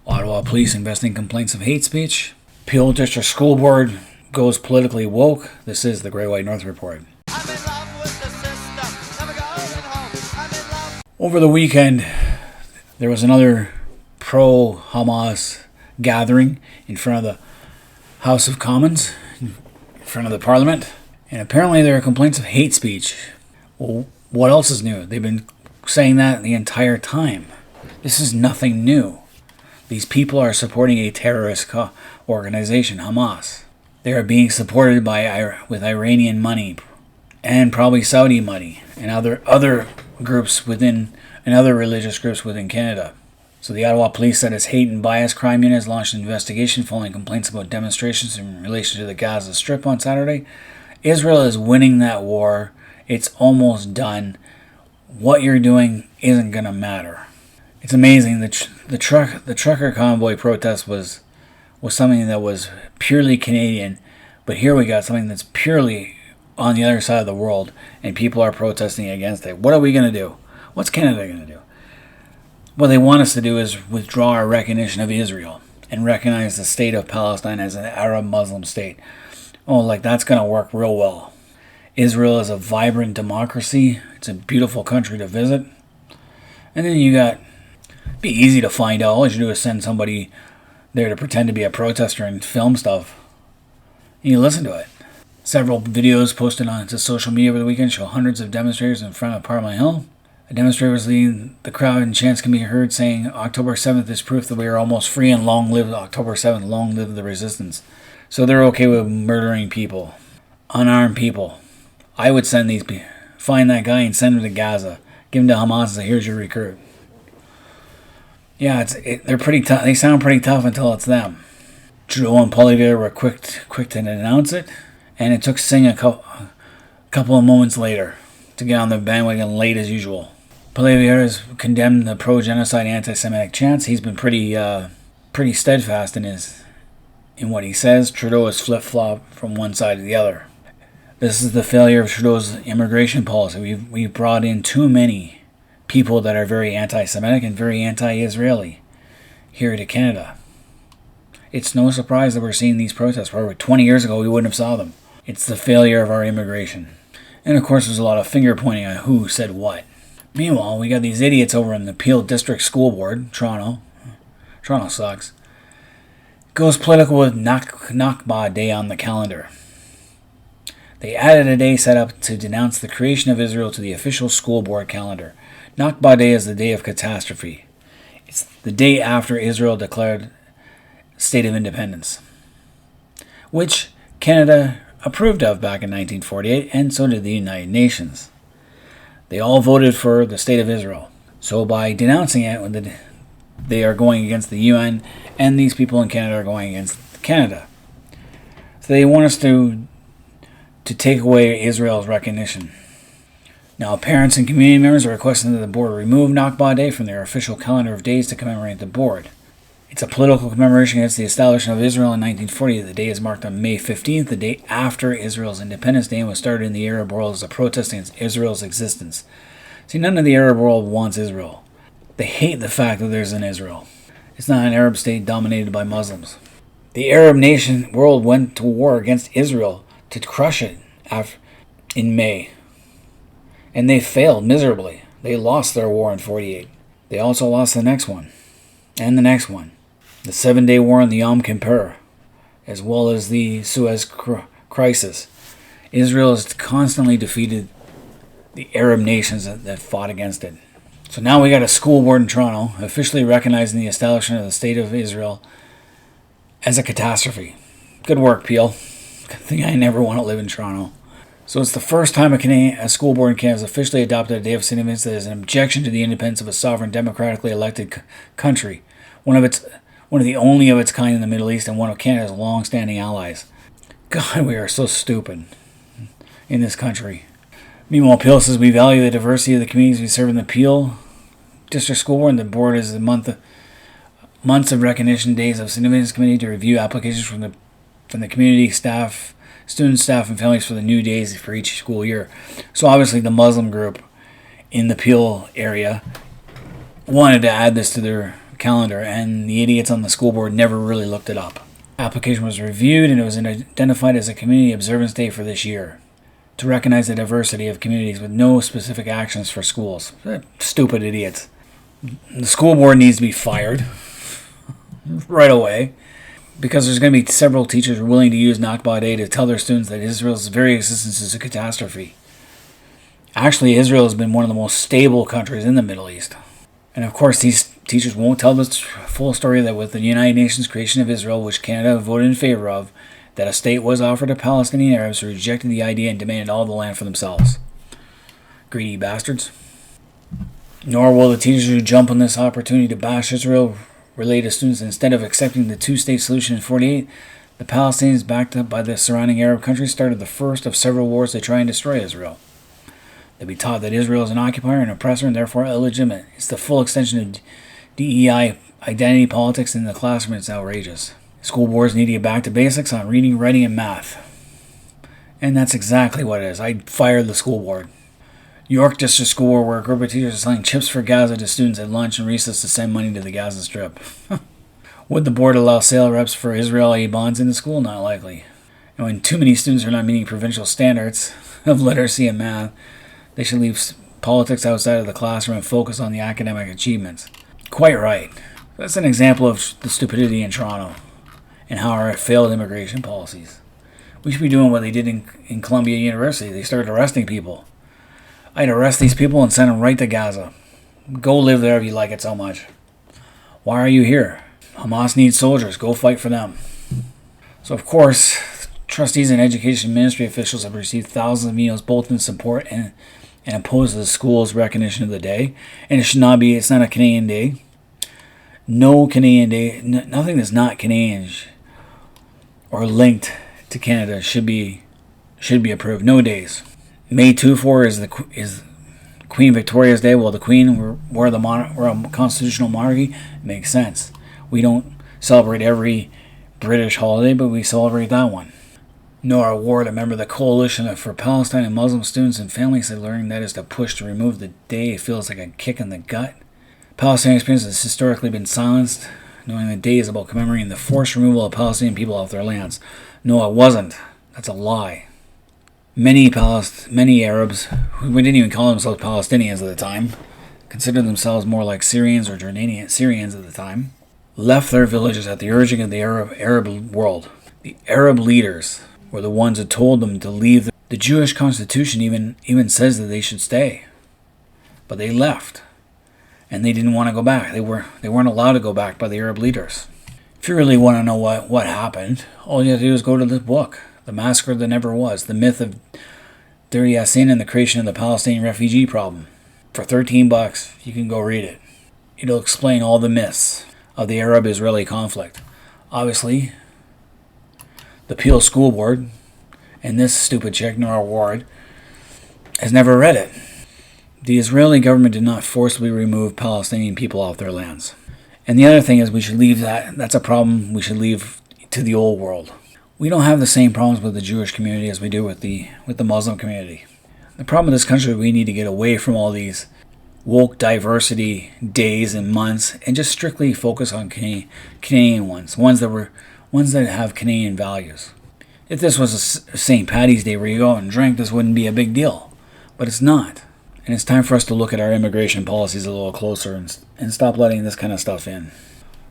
Ottawa police investing complaints of hate speech. Peel District School Board goes politically woke. This is the Grey White North Report. Over the weekend, there was another pro-Hamas gathering in front of the House of Commons, in front of the Parliament, and apparently there are complaints of hate speech. Well, what else is new? They've been saying that the entire time. This is nothing new. These people are supporting a terrorist organization, Hamas. They are being supported with Iranian money and probably Saudi money and other groups and other religious groups within Canada. So the Ottawa Police said its hate and bias crime unit has launched an investigation following complaints about demonstrations in relation to the Gaza Strip on Saturday. Israel is winning that war. It's almost done. What you're doing isn't going to matter. It's amazing. The trucker convoy protest was something that was purely Canadian, but here we got something that's purely on the other side of the world, and people are protesting against it. What are we going to do? What's Canada going to do? What they want us to do is withdraw our recognition of Israel and recognize the state of Palestine as an Arab Muslim state. Oh, that's going to work real well. Israel is a vibrant democracy. It's a beautiful country to visit. And then be easy to find out. All you do is send somebody there to pretend to be a protester and film stuff. And you listen to it. Several videos posted onto social media over the weekend show hundreds of demonstrators in front of Parliament Hill. A demonstrator was leading the crowd, and chants can be heard saying, "October 7th is proof that we are almost free, and long live October 7th, long live the resistance." So they're okay with murdering people, unarmed people. I would find that guy and send him to Gaza. Give him to Hamas and say, "Here's your recruit." Yeah, they're pretty tough. They sound pretty tough until it's them. Trudeau and Poilievre were quick to announce it, and it took Singh a couple of moments later to get on the bandwagon late as usual. Poilievre has condemned the pro-genocide anti-Semitic chants. He's been pretty steadfast in what he says. Trudeau has flip-flopped from one side to the other. This is the failure of Trudeau's immigration policy. We've brought in too many people that are very anti-Semitic and very anti-Israeli here to Canada. It's no surprise that we're seeing these protests. Where 20 years ago we wouldn't have saw them. It's the failure of our immigration. And of course there's a lot of finger pointing on who said what. Meanwhile, we got these idiots over in the Peel District School Board, Toronto. Toronto sucks. Goes political with Nakba Day on the calendar. They added a day set up to denounce the creation of Israel to the official school board calendar. Nakba Day is the day of catastrophe. It's the day after Israel declared state of independence, which Canada approved of back in 1948, and so did the United Nations. They all voted for the state of Israel. So by denouncing it, they are going against the UN, and these people in Canada are going against Canada. So they want us to take away Israel's recognition. Now, parents and community members are requesting that the board remove Nakba Day from their official calendar of days to commemorate the board. It's a political commemoration against the establishment of Israel in 1940. The day is marked on May 15th, the day after Israel's Independence Day, and was started in the Arab world as a protest against Israel's existence. See, none of the Arab world wants Israel. They hate the fact that there's an Israel. It's not an Arab state dominated by Muslims. The Arab nation world went to war against Israel to crush it in May. And they failed miserably. They lost their war in 48. They also lost the next one. And the next one. The 7-day war on the Yom Kippur, as well as the Suez Crisis. Israel has constantly defeated the Arab nations that fought against it. So now we got a school board in Toronto officially recognizing the establishment of the State of Israel as a catastrophe. Good work, Peel. I think I never want to live in Toronto. So it's the first time a school board in Canada has officially adopted a day of significance that is an objection to the independence of a sovereign, democratically elected country. One of the only of its kind in the Middle East, and one of Canada's long-standing allies. God, we are so stupid in this country. Meanwhile, Peel says we value the diversity of the communities we serve in the Peel District School Board, and the board is months of recognition days of significance committee to review applications from the community staff, students, staff, and families for the new days for each school year. So obviously the Muslim group in the Peel area wanted to add this to their calendar, and the idiots on the school board never really looked it up. Application was reviewed, and it was identified as a community observance day for this year to recognize the diversity of communities with no specific actions for schools. Stupid idiots. The school board needs to be fired right away, because there's going to be several teachers willing to use Nakba Day to tell their students that Israel's very existence is a catastrophe. Actually, Israel has been one of the most stable countries in the Middle East. And of course, these teachers won't tell the full story that with the United Nations creation of Israel, which Canada voted in favor of, that a state was offered to Palestinian Arabs who rejected the idea and demanded all the land for themselves. Greedy bastards. Nor will the teachers who jump on this opportunity to bash Israel relay to students instead of accepting the two-state solution in 1948, the Palestinians, backed up by the surrounding Arab countries, started the first of several wars to try and destroy Israel. They'll be taught that Israel is an occupier and oppressor and therefore illegitimate. It's the full extension of DEI identity politics in the classroom. It's outrageous. School boards need to get back to basics on reading, writing, and math. And that's exactly what it is. I fired the school board. York District School, where a group of teachers are selling chips for Gaza to students at lunch and recess to send money to the Gaza Strip. Would the board allow sale reps for Israeli bonds in the school? Not likely. And when too many students are not meeting provincial standards of literacy and math, they should leave politics outside of the classroom and focus on the academic achievements. Quite right. That's an example of the stupidity in Toronto and how our failed immigration policies. We should be doing what they did in Columbia University. They started arresting people. I'd arrest these people and send them right to Gaza. Go live there if you like it so much. Why are you here? Hamas needs soldiers. Go fight for them. So, of course, trustees and education ministry officials have received thousands of emails both in support and opposed to the school's recognition of the day. And it should not be, it's not a Canadian day. No Canadian day, nothing that's not Canadian or linked to Canada should be approved. No days. May 24 is Queen Victoria's Day. Well, the Queen, we're a constitutional monarchy. It makes sense. We don't celebrate every British holiday, but we celebrate that one. Nora Ward, a member of the Coalition for Palestine and Muslim Students and Families, said learning that is to push to remove the day feels like a kick in the gut. Palestinian experience has historically been silenced, knowing the day is about commemorating the forced removal of Palestinian people off their lands. No, it wasn't. That's a lie. Many Arabs, who didn't even call themselves Palestinians at the time, considered themselves more like Syrians or Jordanian Syrians at the time, left their villages at the urging of the Arab world. The Arab leaders were the ones who told them to leave. The Jewish constitution even says that they should stay. But they left. And they didn't want to go back. They weren't allowed to go back by the Arab leaders. If you really want to know what happened, all you have to do is go to this book, The Massacre That Never Was, The Myth of Deir Yassin and the Creation of the Palestinian Refugee Problem. For $13, you can go read it. It'll explain all the myths of the Arab-Israeli conflict. Obviously, the Peel School Board and this stupid chick, Nora Ward, has never read it. The Israeli government did not forcibly remove Palestinian people off their lands. And the other thing is we should leave that. That's a problem we should leave to the old world. We don't have the same problems with the Jewish community as we do with the Muslim community. The problem in this country is we need to get away from all these woke diversity days and months and just strictly focus on Canadian ones that have Canadian values. If this was a St. Paddy's Day where you go out and drink, this wouldn't be a big deal. But it's not. And it's time for us to look at our immigration policies a little closer and stop letting this kind of stuff in.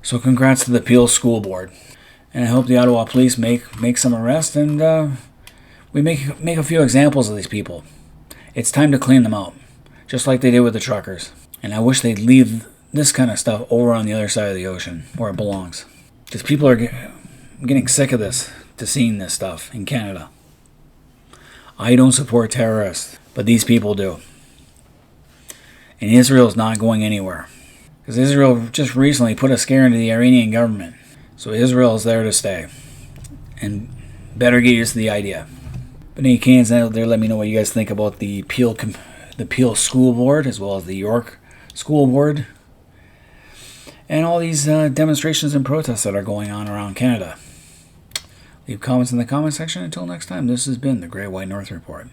So congrats to the Peel School Board. And I hope the Ottawa police make some arrests and we make a few examples of these people. It's time to clean them out, just like they did with the truckers. And I wish they'd leave this kind of stuff over on the other side of the ocean where it belongs. Because people are getting sick of seeing this stuff in Canada. I don't support terrorists, but these people do. And Israel's not going anywhere. Because Israel just recently put a scare into the Iranian government. So Israel's there to stay. And better get used to the idea. But any Canadians out there, let me know what you guys think about the Peel School Board as well as the York School Board. And all these demonstrations and protests that are going on around Canada. Leave comments in the comment section. Until next time, this has been the Great White North Report.